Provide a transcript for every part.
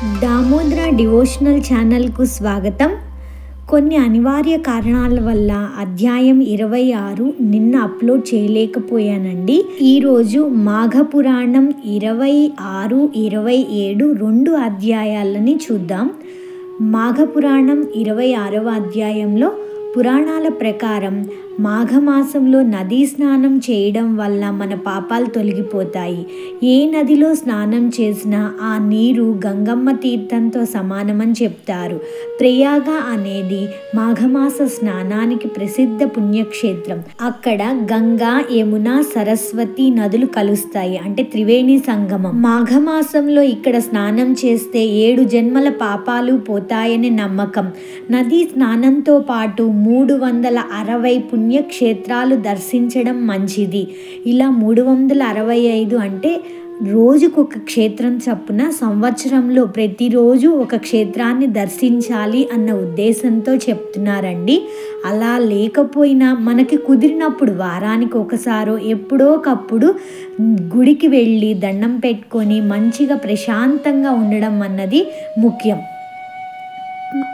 Damodara devotional ఛానల్కు స్వాగతం. కొన్ని అనివార్య కారణాల వల్ల అధ్యాయం 26 నిన్న అప్లోడ్ చేయలేకపోయానండి. ఈరోజు మాఘపురాణం 26, 27 2 అధ్యాయాలని చూద్దాం. మాఘపురాణం 26వ అధ్యాయంలో పురాణాల ప్రకారం మాఘమాసంలో నదీ స్నానం చేయడం వల్ల మన పాపాలు తొలగిపోతాయి. ఏ నదిలో స్నానం చేసినా ఆ నీరు గంగమ్మ తీర్థంతో సమానమని చెప్తారు. ప్రయాగ అనేది మాఘమాస స్నానానికి ప్రసిద్ధ పుణ్యక్షేత్రం. అక్కడ గంగా, యమున, సరస్వతి నదులు కలుస్తాయి, అంటే త్రివేణి సంగమం. మాఘమాసంలో ఇక్కడ స్నానం చేస్తే 7 జన్మల పాపాలు పోతాయని నమ్మకం. నదీ స్నానంతో పాటు 360 పుణ్యక్షేత్రాలు దర్శించడం మంచిది. ఇలా 365 అంటే రోజుకొక క్షేత్రం చొప్పున సంవత్సరంలో ప్రతిరోజు ఒక క్షేత్రాన్ని దర్శించాలి అన్న ఉద్దేశంతో చెప్తున్నారండి. అలా లేకపోయినా మనకి కుదిరినప్పుడు వారానికి ఒకసారో ఎప్పుడో ఒకప్పుడు గుడికి వెళ్ళి దండం పెట్టుకొని మంచిగా ప్రశాంతంగా ఉండడం అన్నది ముఖ్యం.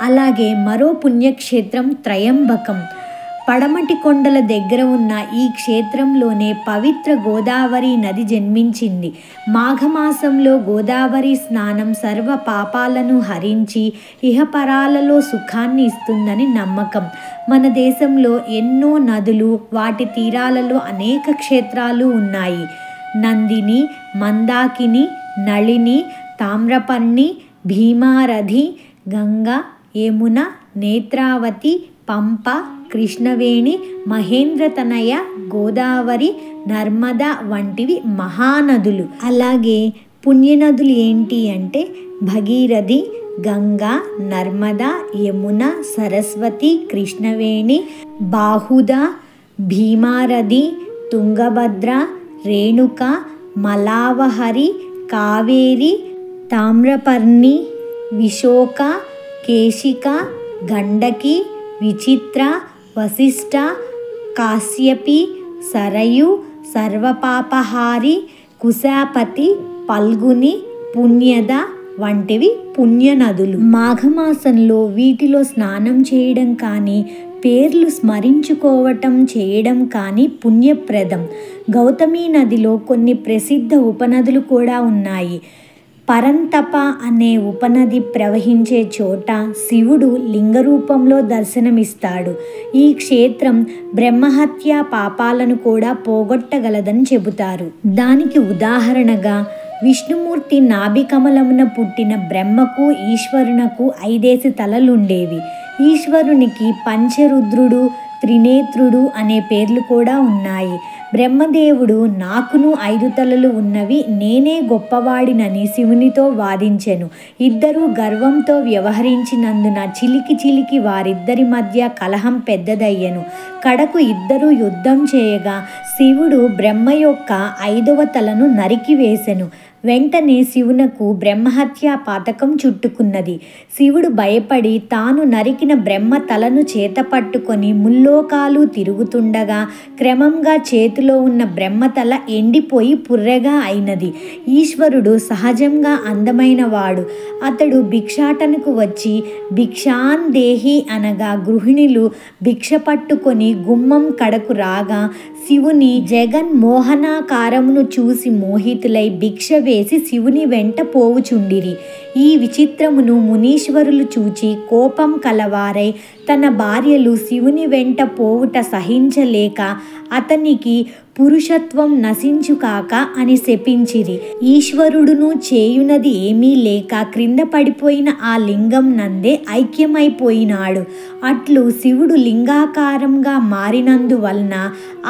అలాగే మరో పుణ్యక్షేత్రం త్రయంబకం. పడమటి కొండల దగ్గర ఉన్న ఈ క్షేత్రంలోనే పవిత్ర గోదావరి నది జన్మించింది. మాఘమాసంలో గోదావరి స్నానం సర్వ పాపాలను హరించి ఇహపరాలలో సుఖాన్ని ఇస్తుందని నమ్మకం. మన దేశంలో ఎన్నో నదులు, వాటి తీరాలలో అనేక క్షేత్రాలు ఉన్నాయి. నందిని, మందాకిని, నళిని, తామ్రపర్ణి, భీమారథి, గంగా, యమున, నేత్రావతి, పంప, కృష్ణవేణి, మహేంద్రతనయ, గోదావరి, నర్మద వంటివి మహానదులు. అలాగే పుణ్యనదులు ఏంటి అంటే భగీరథి, గంగా, నర్మద, యమున, సరస్వతి, కృష్ణవేణి, బాహుద, భీమారథి, తుంగభద్ర, రేణుక, మలావహరి, కావేరి, తామ్రపర్ణి, విశోక, కేశిక, గండకి, విచిత్ర, వశిష్ట, కాశ్యపి, సరయు, సర్వపాపహారి, కుశాపతి, పల్గుని, పుణ్యద వంటివి పుణ్యనదులు. మాఘమాసంలో వీటిలో స్నానం చేయడం కానీ పేర్లు స్మరించుకోవటం చేయడం కానీ పుణ్యప్రదం. గౌతమి నదిలో కొన్ని ప్రసిద్ధ ఉపనదులు కూడా ఉన్నాయి. పరంతప అనే ఉపనది ప్రవహించే చోట శివుడు లింగరూపంలో దర్శనమిస్తాడు. ఈ క్షేత్రం బ్రహ్మహత్య పాపాలను కూడా పోగొట్టగలదని చెబుతారు. దానికి ఉదాహరణగా విష్ణుమూర్తి నాభికమలమున పుట్టిన బ్రహ్మకు, ఈశ్వరునకు 5 తలలుండేవి. ఈశ్వరునికి పంచరుద్రుడు, త్రినేత్రుడు అనే పేర్లు కూడా ఉన్నాయి. బ్రహ్మదేవుడు నాకును 5 తలలు ఉన్నవి, నేనే గొప్పవాడినని శివునితో వాదించెను. ఇద్దరూ గర్వంతో వ్యవహరించినందున చిలికి వారిద్దరి మధ్య కలహం పెద్దదయ్యెను. కడకు ఇద్దరూ యుద్ధం చేయగా శివుడు బ్రహ్మ యొక్క 5వ తలను నరికివేసెను. వెంటనే శివునకు బ్రహ్మహత్యా పాతకం చుట్టుకున్నది. శివుడు భయపడి తాను నరికిన బ్రహ్మ తలను చేత పట్టుకొని ముల్లోకాలు తిరుగుతుండగా క్రమంగా చేతిలో ఉన్న బ్రహ్మతల ఎండిపోయి పుర్రెగా అయినది. ఈశ్వరుడు సహజంగా అందమైన వాడు. అతడు భిక్షాటనకు వచ్చి భిక్షాన్ దేహి అనగా గృహిణులు భిక్ష పట్టుకొని గుమ్మం కడకు రాగా శివుని జగన్మోహనాకారమును చూసి మోహితులై భిక్ష వేసి శివుని వెంట పోవుచుండిరి. ఈ విచిత్రమును మునీశ్వరులు చూచి కోపం కలవారై తన భార్యలు శివుని వెంట పోవుట సహించలేక అతనికి పురుషత్వం నశించుకాక అని శపించిరి. ఈశ్వరుడును చేయునది ఏమీ లేక క్రింద పడిపోయిన ఆ లింగం నందే ఐక్యమైపోయినాడు. అట్లు శివుడు లింగాకారంగా మారినందువలన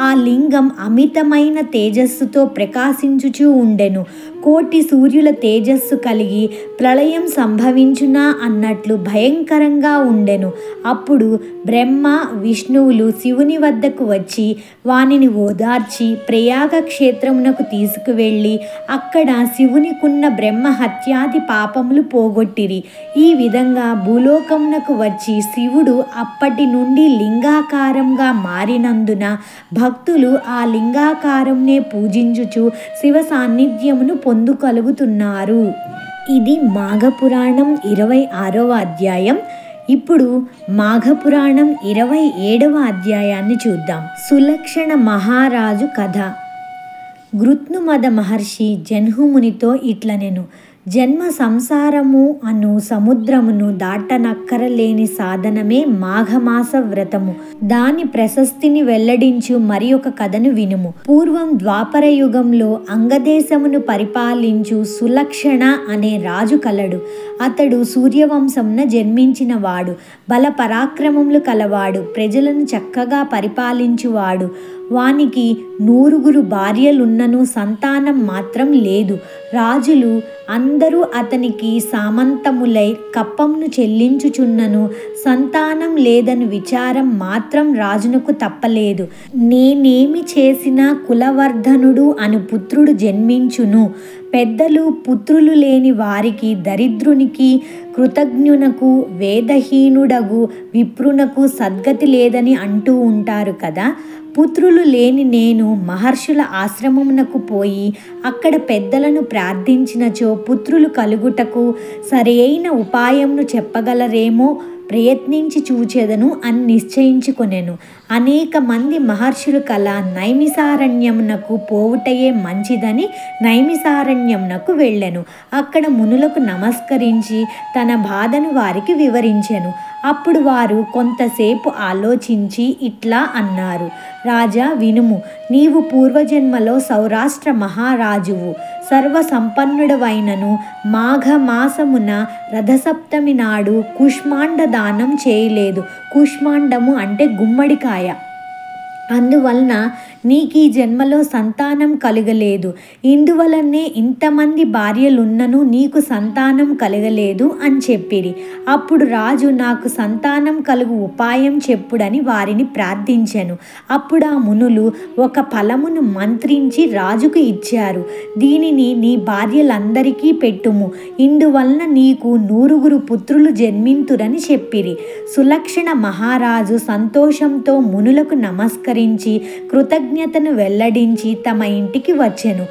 ఆ లింగం అమితమైన తేజస్సుతో ప్రకాశించుచూ ఉండెను. 1,000,000 సూర్యుల తేజస్సు కలిగి ప్రళయం సంభవించునా అన్నట్లు భయంకరంగా ఉండెను. అప్పుడు బ్రహ్మ, విష్ణువులు శివుని వద్దకు వచ్చి వానిని ఓదార్చి ప్రయాగ క్షేత్రమునకు తీసుకువెళ్ళి అక్కడ శివునికున్న బ్రహ్మ హత్యాది పాపములు పోగొట్టిరి. ఈ విధంగా భూలోకమునకు వచ్చి శివుడు అప్పటి నుండి లింగాకారంగా మారినందున భక్తులు ఆ లింగాకారంనే పూజించుచు శివ సాన్నిధ్యమును పొందుకలుగుతున్నారు. ఇది మాఘపురాణం 26వ అధ్యాయం. ఇప్పుడు మాఘపురాణం 27వ అధ్యాయాన్ని చూద్దాం. సులక్షణ మహారాజు కథ. గృత్నుమద మహర్షి జన్హుమునితో ఇట్లనెను: జన్మ సంసారము అను సముద్రమును దాటనక్కరలేని సాధనమే మాఘమాస వ్రతము. దాని ప్రశస్తిని వెల్లడించు మరి ఒక కథను వినుము. పూర్వం ద్వాపర యుగంలో అంగదేశమును పరిపాలించు సులక్షణ అనే రాజు కలడు. అతడు సూర్యవంశమున జన్మించిన వాడు. బల పరాక్రమములు కలవాడు. ప్రజలను చక్కగా పరిపాలించువాడు. వానికి 9 భార్యలున్నను సంతానం మాత్రం లేదు. రాజులు అందరూ అతనికి సామంతములై కప్పమును చెల్లించుచున్నను సంతానం లేదని విచారం మాత్రం రాజునకు తప్పలేదు. నేనేమి చేసినా కులవర్ధనుడు అను పుత్రుడు జన్మించును. పెద్దలు పుత్రులు లేని వారికి, దరిద్రునికి, కృతజ్ఞునకు, వేదహీనుడగు విప్రునకు సద్గతి లేదని అంటూ ఉంటారు కదా. పుత్రులు లేని నేను మహర్షుల ఆశ్రమమునకు పోయి అక్కడ పెద్దలను ప్రార్థించినచో పుత్రులు కలుగుటకు సరైన ఉపాయంను చెప్పగలరేమో ప్రయత్నించి చూచెదను అని నిశ్చయించుకొనెను. అనేక మంది మహర్షులు కల నైమిసారణ్యమునకు పోవుటయే మంచిదని నైమిసారణ్యమునకు వెళ్ళెను. అక్కడ మునులకు నమస్కరించి తన బాధను వారికి వివరించెను. అప్పుడు వారు కొంతసేపు ఆలోచించి ఇట్లా అన్నారు: రాజా వినుము, నీవు పూర్వజన్మలో సౌరాష్ట్ర మహారాజువు. సర్వసంపన్నుడవైనను మాఘమాసమున రథసప్తమి నాడు కుష్మాండ దానం చేయలేదు. కుష్మాండము అంటే గుమ్మడికాయ. అందువలన నీకు ఈ జన్మలో సంతానం కలగలేదు. ఇందువలనే ఇంతమంది భార్యలున్నను నీకు సంతానం కలగలేదు అని చెప్పిరి. అప్పుడు రాజు నాకు సంతానం కలుగు ఉపాయం చెప్పుడని వారిని ప్రార్థించెను. అప్పుడు ఆ మునులు ఒక ఫలమును మంత్రించి రాజుకు ఇచ్చారు. దీనిని నీ భార్యలందరికీ పెట్టుము. ఇందువలన నీకు 9 పుత్రులు జన్మింతురని చెప్పిరి. సులక్షణ మహారాజు సంతోషంతో మునులకు నమస్కరించి కృతజ్ఞతను వెల్లడించి తమ ఇంటికి వచ్చెను.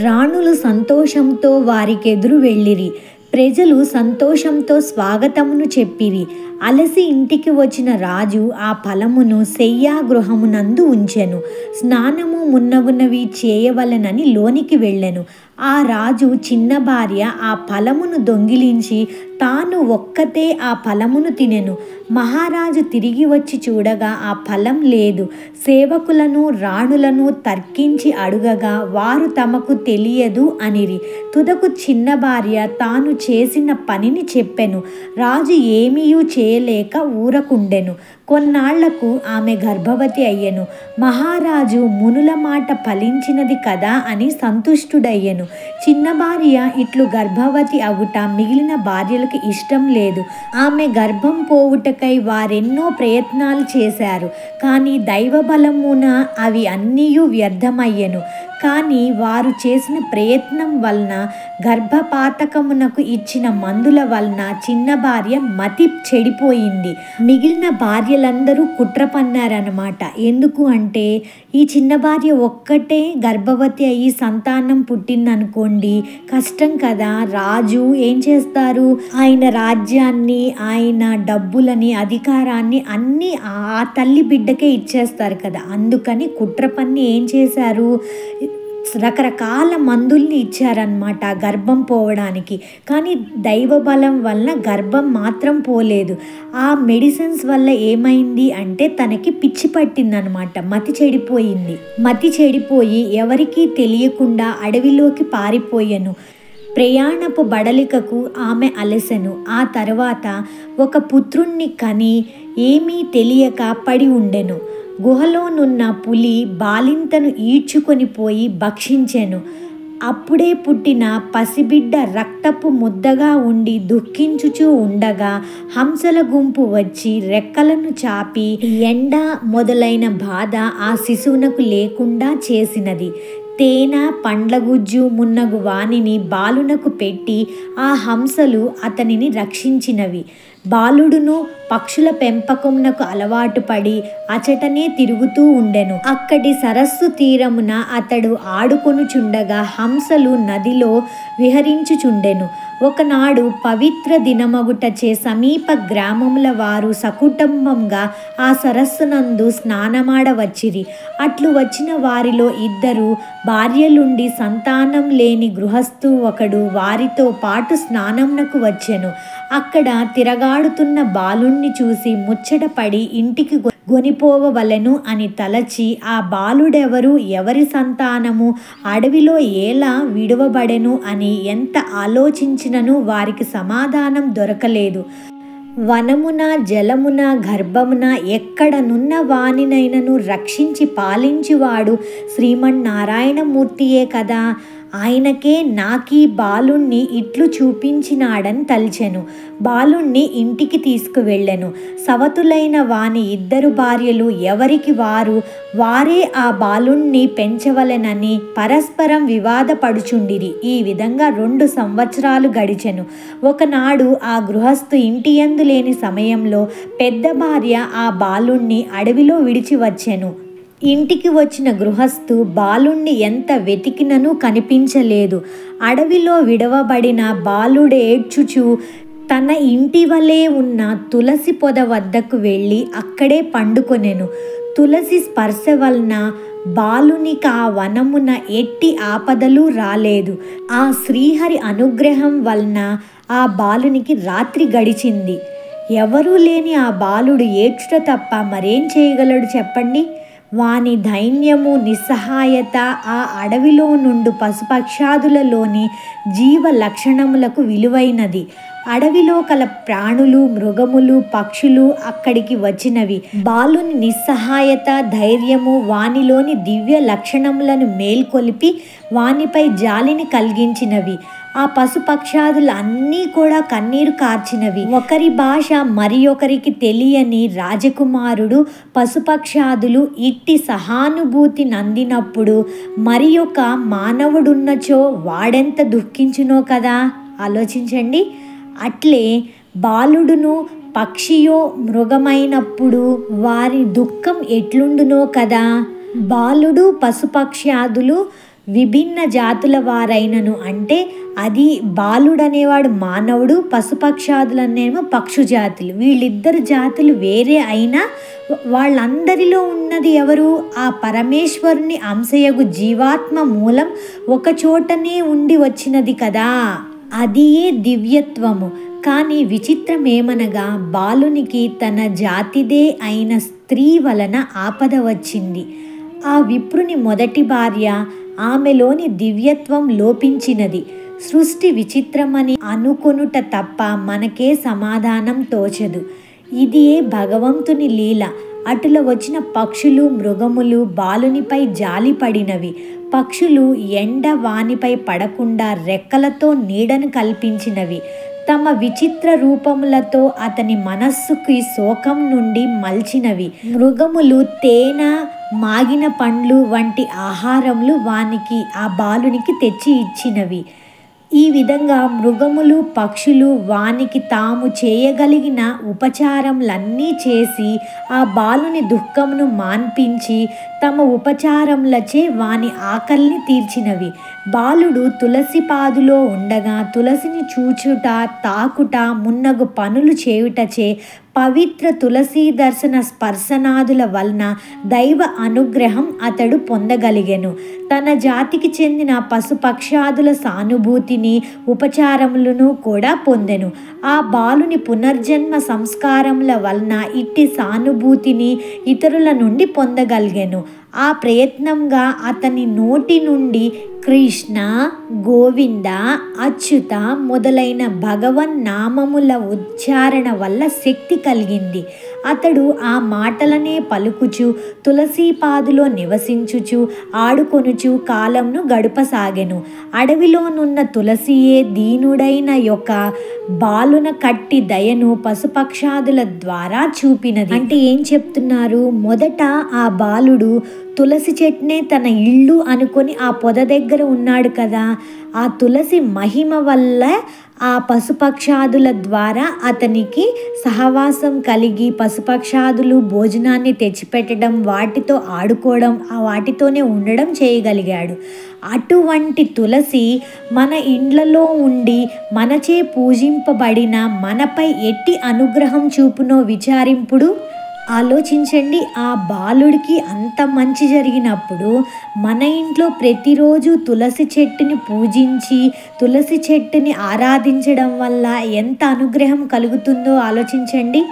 రాణులు సంతోషంతో వారికెదురు వెళ్ళిరి. ప్రజలు సంతోషంతో స్వాగతమును చెప్పిరి. అలసి ఇంటికి వచ్చిన రాజు ఆ ఫలమును శయ్యాగృహమునందు ఉంచెను. స్నానము మున్నగునవి చేయవలెనని లోనికి వెళ్ళెను. ఆ రాజు చిన్న భార్య ఆ ఫలమును దొంగిలించి తాను ఒక్కతే ఆ ఫలమును తినెను. మహారాజు తిరిగి వచ్చి చూడగా ఆ ఫలం లేదు. సేవకులను రాణులను తర్కించి అడుగగా వారు తమకు తెలియదు అనిరి. తుదకు చిన్న భార్య తాను చేసిన పనిని చెప్పెను. రాజు ఏమీయూ చేయలేక ఊరకుండెను. కొన్నాళ్లకు ఆమె గర్భవతి అయ్యెను. మహారాజు మునుల మాట ఫలించినది కదా అని సంతుష్టుడయ్యెను. చిన్న భార్య ఇట్లు గర్భవతి అగుట మిగిలిన భార్యలకు ఇష్టం లేదు. ఆమె గర్భం పోవుటకై వారెన్నో ప్రయత్నాలు చేశారు. కానీ దైవ బలమున అవి అన్నీయూ వ్యర్థమయ్యెను. కానీ వారు చేసిన ప్రయత్నం వలన, గర్భపాతకమునకు ఇచ్చిన మందుల వలన చిన్న భార్య మతి చెడిపోయింది. మిగిలిన భార్యలందరూ కుట్ర పన్నారన్నమాట. ఎందుకు అంటే ఈ చిన్న భార్య ఒక్కటే గర్భవతి అయ్యి సంతానం పుట్టిందనుకోండి, కష్టం కదా. రాజు ఏం చేస్తారు? ఆయన రాజ్యాన్ని, ఆయన డబ్బులని, అధికారాన్ని అన్నీ ఆ తల్లి బిడ్డకే ఇచ్చేస్తారు కదా. అందుకని కుట్ర పన్ని ఏం చేశారు? రకరకాల మందుల్ని ఇచ్చారనమాట గర్భం పోవడానికి. కానీ దైవ బలం వలన గర్భం మాత్రం పోలేదు. ఆ మెడిసిన్స్ వల్ల ఏమైంది అంటే తనకి పిచ్చి పట్టిందనమాట. మతి చెడిపోయింది. మతి చెడిపోయి ఎవరికీ తెలియకుండా అడవిలోకి పారిపోయాను. ప్రయాణపు బడలికకు ఆమె అలసెను. ఆ తర్వాత ఒక పుత్రుణ్ణి కని ఏమీ తెలియక పడి ఉండెను. గుహలోనున్న పులి బాలింతను ఈడ్చుకొని పోయి భక్షించెను. అప్పుడే పుట్టిన పసిబిడ్డ రక్తపు ముద్దగా ఉండి దుఃఖించుచూ ఉండగా హంసల గుంపు వచ్చి రెక్కలను చాపి ఎండ మొదలైన బాధ ఆ శిశువునకు లేకుండా చేసినది. తేనె, పండ్లగుజ్జు మున్నగు వానిని బాలునకు పెట్టి ఆ హంసలు అతనిని రక్షించినవి. బాలుడును పక్షుల పెంపకమునకు అలవాటు పడి అచటనే తిరుగుతూ ఉండెను. అక్కడి సరస్సు తీరమున అతడు ఆడుకొనుచుండగా హంసలు నదిలో విహరించుచుండెను. ఒకనాడు పవిత్ర దినమగుటచే సమీప గ్రామముల వారు సకుటుంబంగా ఆ సరస్సునందు స్నానమాడవచ్చిరి. అట్లు వచ్చిన వారిలో 2 భార్యలుండి సంతానం లేని గృహస్థు ఒకడు వారితో పాటు స్నానమునకు వచ్చెను. అక్కడ తిరగాడుతున్న బాలుణ్ణి చూసి ముచ్చటపడి ఇంటికి గొనిపోవవలెను అని తలచి, ఆ బాలుడెవరు, ఎవరి సంతానము, అడవిలో ఎలా విడువబడెను అని ఎంత ఆలోచించినను వారికి సమాధానం దొరకలేదు. వనమున జలమున గర్భమున ఎక్కడనున్న వానినైనను రక్షించి పాలించువాడు శ్రీమన్నారాయణమూర్తియే కదా. ఆయనకే నాకీ బాలుణ్ణి ఇట్లు చూపించినాడని తలిచెను. బాలుణ్ణి ఇంటికి తీసుకువెళ్ళెను. సవతులైన వాని 2 భార్యలు ఎవరికి వారే ఆ బాలుణ్ణి పెంచవలెనని పరస్పరం వివాదపడుచుండిరి. ఈ విధంగా 2 సంవత్సరాలు గడిచెను. ఒకనాడు ఆ గృహస్థు ఇంటియందు లేని సమయంలో పెద్ద భార్య ఆ బాలుణ్ణి అడవిలో విడిచి వచ్చెను. ఇంటికి వచ్చిన గృహస్థు బాలుణ్ణి ఎంత వెతికినను కనిపించలేదు. అడవిలో విడవబడిన బాలుడేడ్చుచు తన ఇంటి వలె ఉన్న తులసి పొద వద్దకు వెళ్ళి అక్కడే పండుకొనెను. తులసి స్పర్శ వలన బాలునికి ఆ వనమున ఎట్టి ఆపదలు రాలేదు. ఆ శ్రీహరి అనుగ్రహం వలన ఆ బాలునికి రాత్రి గడిచింది. ఎవరూ లేని ఆ బాలుడు ఏడ్చుట తప్ప మరేం చేయగలడు చెప్పండి? వాని దైన్యము, నిస్సహాయత ఆ అడవిలో నుండు పశుపక్షాదులలోని జీవ లక్షణములకు విలువైనది. అడవిలో కల ప్రాణులు, మృగములు, పక్షులు అక్కడికి వచ్చినవి. బాలుని నిస్సహాయత, ధైర్యము వానిలోని దివ్య లక్షణములను మేల్కొలిపి వానిపై జాలిని కలిగించినవి. ఆ పశుపక్షాదులు అన్నీ కూడా కన్నీరు కార్చినవి. ఒకరి భాష మరి ఒకరికి తెలియని రాజకుమారుడు పశుపక్షాదులు ఇట్టి సహానుభూతి నందినప్పుడు మరి ఒక మానవుడున్నచో వాడెంత దుఃఖించునో కదా. ఆలోచించండి. అట్లే బాలుడును పక్షియో మృగమైనప్పుడు వారి దుఃఖం ఎట్లుండునో కదా. బాలుడు పశుపక్షాదులు విభిన్న జాతుల వారైనను, అంటే అది బాలుడనేవాడు మానవుడు, పశుపక్షాదులనేమో పక్షు జాతులు. వీళ్ళిద్దరు జాతులు వేరే అయినా వాళ్ళందరిలో ఉన్నది ఎవరు? ఆ పరమేశ్వరుని అంశయగు జీవాత్మ మూలం ఒకచోటనే ఉండి వచ్చినది కదా. అదియే దివ్యత్వము. కానీ విచిత్రమేమనగా బాలునికి తన జాతిదే అయిన స్త్రీ వలన ఆపద వచ్చింది. ఆ విప్రుని మొదటి భార్య, ఆమెలోని దివ్యత్వం లోపించినది. సృష్టి విచిత్రమని అనుకొనుట తప్ప మనకే సమాధానం తోచదు. ఇదియే భగవంతుని లీల. అటుల వచ్చిన పక్షులు, మృగములు బాలునిపై జాలి పడినవి. పక్షులు ఎండ వానిపై పడకుండా రెక్కలతో నీడను కల్పించినవి. తమ విచిత్ర రూపములతో అతని మనస్సుకి శోకం నుండి మల్చినవి. మృగములు తేనె, మాగిన పండ్లు వంటి ఆహారములు వానికి, ఆ బాలునికి తెచ్చి ఇచ్చినవి. ఈ విధంగా మృగములు, పక్షులు వానికి తాము చేయగలిగిన ఉపచారములన్నీ చేసి ఆ బాలుని దుఃఖమును మాన్పించి తమ ఉపచారములచే వాని ఆకలిని తీర్చినవి. బాలుడు తులసి పాదులో ఉండగా తులసిని చూచుట, తాకుట మున్నగు పనులు చేయుటచే పవిత్ర తులసీ దర్శన స్పర్శనాదుల వలన దైవ అనుగ్రహం అతడు పొందగలిగెను. తన జాతికి చెందిన పశుపక్షాదుల సానుభూతిని, ఉపచారములను కూడా పొందెను. ఆ బాలుని పునర్జన్మ సంస్కారముల వలన ఇట్టి సానుభూతిని ఇతరుల నుండి పొందగలిగెను. ఆ ప్రయత్నంగా అతని నోటి నుండి కృష్ణ, గోవింద, అచ్యుత మొదలైన భగవన్ నామముల ఉచ్చారణ వల్ల శక్తి కలిగింది. అతడు ఆ మాటలనే పలుకుచు తులసీపాదులో నివసించుచు ఆడుకొనుచు కాలంను గడపసాగెను. అడవిలోనున్న తులసియే దీనుడైన యొక్క బాలున కట్టి దయను పశుపక్షాదుల ద్వారా చూపినది. అంటే ఏం చెప్తున్నారు? మొదట ఆ బాలుడు తులసి చెట్టునే తన ఇల్లు అనుకొని ఆ పొద దగ్గర ఉన్నాడు కదా. ఆ తులసి మహిమ వల్ల ఆ పశుపక్షాదుల ద్వారా అతనికి సహవాసం కలిగి పశుపక్షాదులు భోజనాన్ని తెచ్చిపెట్టడం, వాటితో ఆడుకోవడం, ఆ వాటితోనే ఉండడం చేయగలిగాడు. అటువంటి తులసి మన ఇండ్లలో ఉండి మనచే పూజింపబడిన మనపై ఎట్టి అనుగ్రహం చూపునో విచారింపుడు. ఆలోచించండి, ఆ బాలుడికి అంత మంచి జరిగినప్పుడు మన ఇంట్లో ప్రతిరోజు తులసి చెట్టుని పూజించి తులసి చెట్టుని ఆరాధించడం వల్ల ఎంత అనుగ్రహం కలుగుతుందో ఆలోచించండి.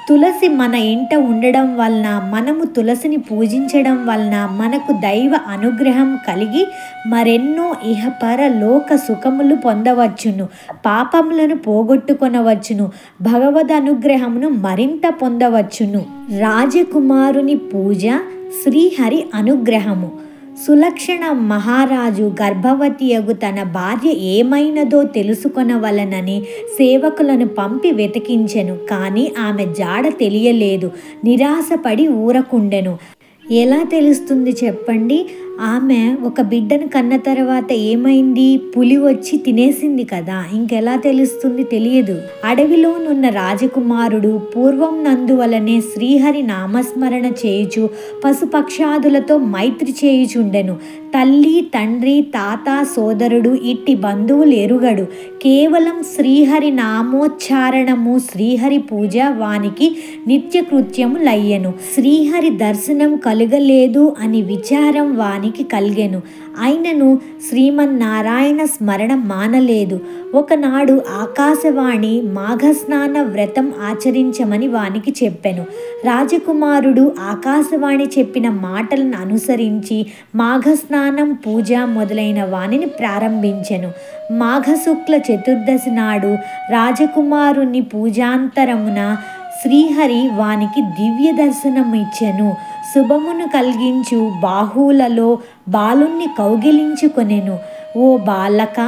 తులసి మన ఇంట ఉండడం వలన, మనము తులసిని పూజించడం వలన మనకు దైవ అనుగ్రహం కలిగి మరెన్నో ఇహపర లోక సుఖములు పొందవచ్చును, పాపములను పోగొట్టుకొనవచ్చును, భగవద్ అనుగ్రహమును మరింత పొందవచ్చును. రాజకుమారుని పూజ, శ్రీహరి అనుగ్రహము. సులక్షణ మహారాజు గర్భవతియగు తన భార్య ఏమైనదో తెలుసుకొనవలనని సేవకులను పంపి వెతికించెను. కానీ ఆమె జాడ తెలియలేదు. నిరాశపడి ఊరకుండెను. ఎలా తెలుస్తుంది చెప్పండి? ఆమె ఒక బిడ్డను కన్న తర్వాత ఏమైంది? పులి వచ్చి తినేసింది కదా, ఇంకెలా తెలుస్తుంది? తెలియదు. అడవిలోనున్న రాజకుమారుడు పూర్వం నందువలనే శ్రీహరి నామస్మరణ చేయుచు పశుపక్షాదులతో మైత్రి చేయుచుండెను. తల్లి, తండ్రి, తాత, సోదరుడు ఇట్టి బంధువులు ఎరుగడు. కేవలం శ్రీహరి నామోచ్చారణము, శ్రీహరి పూజ వానికి నిత్యకృత్యములయ్యెను. శ్రీహరి దర్శనం కలుగలేదు అని విచారం వానికి కలిగెను. అయినను శ్రీమన్నారాయణ స్మరణ మానలేదు. ఒకనాడు ఆకాశవాణి మాఘస్నాన వ్రతం ఆచరించమని వానికి చెప్పెను. రాజకుమారుడు ఆకాశవాణి చెప్పిన మాటలను అనుసరించి మాఘస్నానం, పూజ మొదలైన వానిని ప్రారంభించెను. మాఘశుక్ల చతుర్దశి నాడు రాజకుమారుని పూజాంతరమున శ్రీహరి వానికి దివ్య దర్శనము ఇచ్చెను. శుభమును కలిగించు బాహువులలో బాలుణ్ణి కౌగిలించుకొనెను. ఓ బాలక,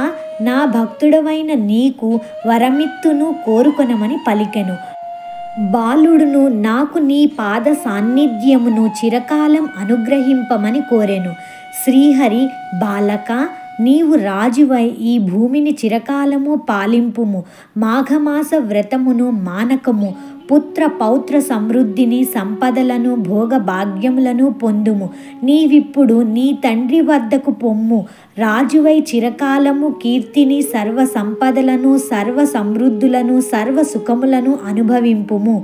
నా భక్తుడవైన నీకు వరమిత్తును, కోరుకొనమని పలికెను. బాలుడును నాకు నీ పాద సాన్నిధ్యమును చిరకాలం అనుగ్రహింపమని కోరెను. శ్రీహరి, బాలక, నీవు రాజువై ఈ భూమిని చిరకాలము పాలింపుము. మాఘమాస వ్రతమును మానకము. పుత్ర పౌత్ర సమృద్ధిని, సంపదలను, భోగభాగ్యములను పొందుము. నీవిప్పుడు నీ తండ్రి వద్దకు పొమ్ము. రాజువై చిరకాలము కీర్తిని, సర్వ సంపదలను, సర్వ సమృద్ధులను, సర్వ సుఖములను అనుభవింపుము.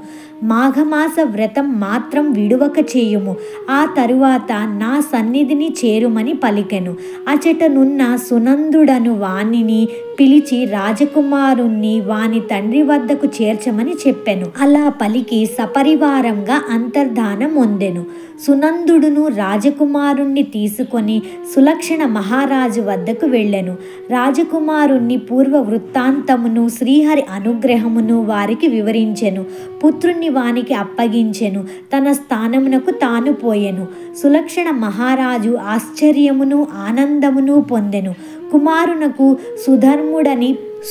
మాఘమాస వ్రతం మాత్రం విడువక చేయుము. ఆ తరువాత నా సన్నిధిని చేరుమని పలికెను. అచటనున్న సునందుడను వానిని పిలిచి రాజకుమారుణ్ణి వాని తండ్రి వద్దకు చేర్చమని చెప్పెను. అలా పలికి సపరివారంగా అంతర్ధానం పొందెను. సునందుడును రాజకుమారుణ్ణి తీసుకొని సులక్షణ మహారాజు వద్దకు వెళ్ళెను. రాజకుమారుణ్ణి పూర్వ వృత్తాంతమును, శ్రీహరి అనుగ్రహమును వారికి వివరించెను. పుత్రుణ్ణి వానికి అప్పగించెను. తన స్థానమునకు తాను పోయెను. సులక్షణ మహారాజు ఆశ్చర్యమును, ఆనందమును పొందెను. కుమారునకు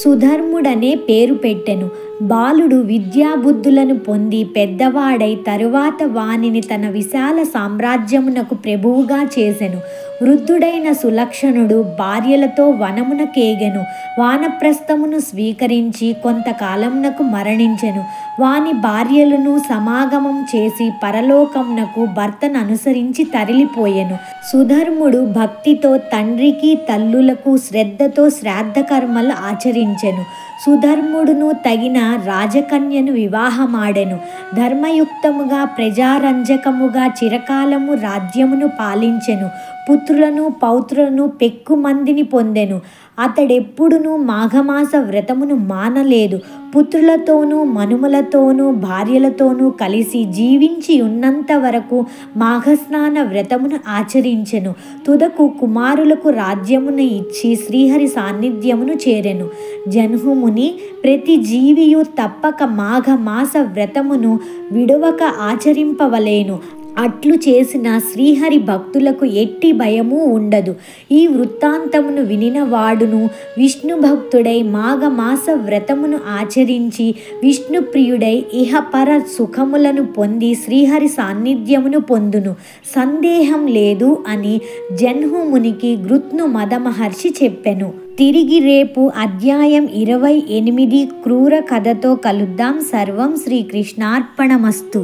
సుధర్ముడనే పేరు పెట్టెను. బాలుడు విద్యాబుద్ధులను పొంది పెద్దవాడై తరువాత వానిని తన విశాల సామ్రాజ్యమునకు ప్రభువుగా చేసెను. వృద్ధుడైన సులక్షణుడు భార్యలతో వనమునకేగెను. వానప్రస్థమును స్వీకరించి కొంతకాలమునకు మరణించెను. వాని భార్యలను సమాగమం చేసి పరలోకమునకు భర్తను అనుసరించి తరలిపోయెను. సుధర్ముడు భక్తితో తండ్రికి, తల్లులకు శ్రద్ధతో శ్రాద్ధ కర్మలు ఆచరించెను. సుధర్ముడును తగిన రాజకన్యను వివాహమాడెను. ధర్మయుక్తముగా, ప్రజారంజకముగా చిరకాలము రాజ్యమును పాలించెను. పుత్రులను, పౌత్రులను పెక్కుమందిని పొందెను. అతడెప్పుడునూ మాఘమాస వ్రతమును మానలేదు. పుత్రులతోనూ, మనుమలతోనూ, భార్యలతోనూ కలిసి జీవించి ఉన్నంత వరకు మాఘస్నాన వ్రతమును ఆచరించెను. తుదకు కుమారులకు రాజ్యమును ఇచ్చి శ్రీహరి సాన్నిధ్యమును చేరెను. జన్హుముని, ప్రతి జీవియు తప్పక మాఘమాస వ్రతమును విడువక ఆచరింపవలేను. అట్లు చేసిన శ్రీహరి భక్తులకు ఎట్టి భయము ఉండదు. ఈ వృత్తాంతమును వినిన వాడును విష్ణు భక్తుడై మాఘమాస వ్రతమును ఆచరించి విష్ణుప్రియుడై ఇహపర సుఖములను పొంది శ్రీహరి సాన్నిధ్యమును పొందును, సందేహం లేదు అని జన్హుమునికి గృత్ను మదమహర్షి చెప్పెను. తిరిగి రేపు అధ్యాయం 28 క్రూర కథతో కలుద్దాం. సర్వం శ్రీకృష్ణార్పణమస్తు.